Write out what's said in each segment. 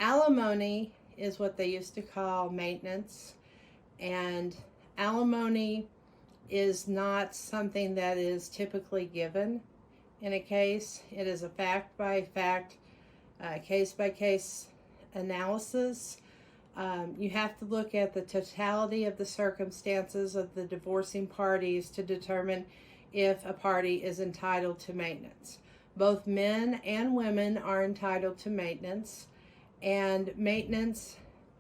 Alimony is what they used to call maintenance, and alimony is not something that is typically given in a case. It is a fact by fact, case by case analysis. You have to look at the totality of the circumstances of the divorcing parties to determine if a party is entitled to maintenance. Both men and women are entitled to maintenance, and maintenance,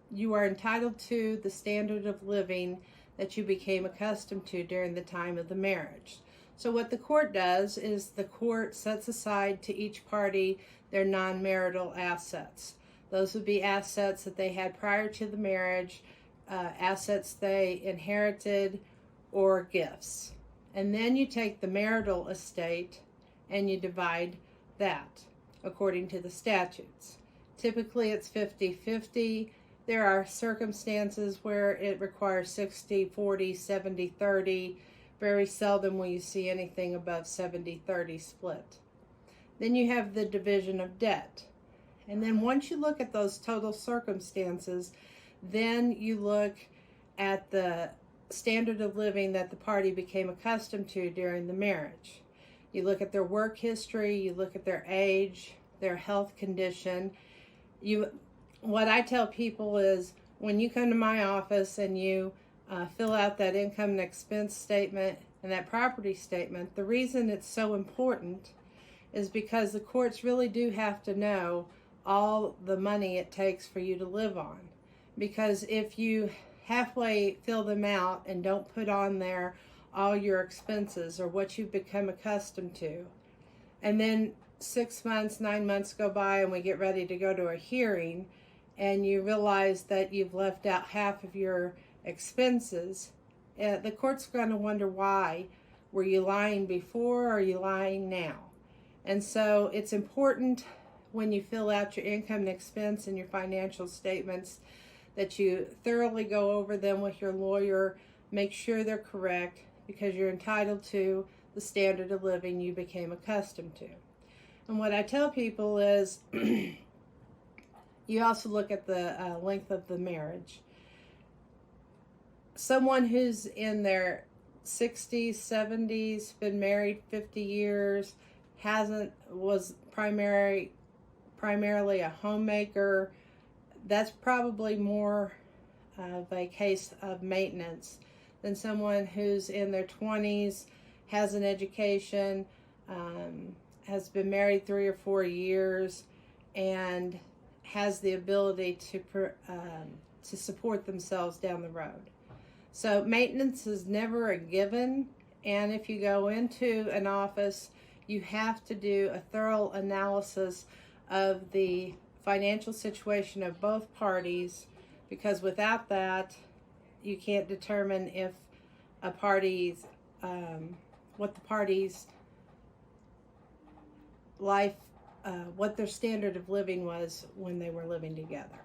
you are entitled to the standard of living that you became accustomed to during the time of the marriage. So what the court does is the court sets aside to each party their non-marital assets. Those would be assets that they had prior to the marriage, assets they inherited, or gifts. And then you take the marital estate and you divide that according to the statutes. Typically it's 50-50. There are circumstances where it requires 60-40, 70-30. Very seldom will you see anything above 70-30 split. Then you have the division of debt. And then once you look at those total circumstances, then you look at the standard of living that the party became accustomed to during the marriage. You look at their work history, you look at their age, their health condition. What I tell people is when you come to my office and you fill out that income and expense statement and that property statement, the reason it's so important is because the courts really do have to know all the money it takes for you to live on. Because if you halfway fill them out and don't put on there all your expenses or what you've become accustomed to, and then 6 months, 9 months go by and we get ready to go to a hearing and you realize that you've left out half of your expenses, the court's going to wonder why. Were you lying before or are you lying now? And so it's important when you fill out your income and expense and your financial statements that you thoroughly go over them with your lawyer, make sure they're correct, because you're entitled to the standard of living you became accustomed to. And what I tell people is you also look at the length of the marriage. Someone who's in their 60s, 70s, been married 50 years, was primarily a homemaker, that's probably more of a case of maintenance than someone who's in their 20s, has an education, has been married 3 or 4 years, and has the ability to support themselves down the road. So maintenance is never a given, and if you go into an office, you have to do a thorough analysis of the financial situation of both parties, because without that, you can't determine if a party's, what the party's life, what their standard of living was when they were living together.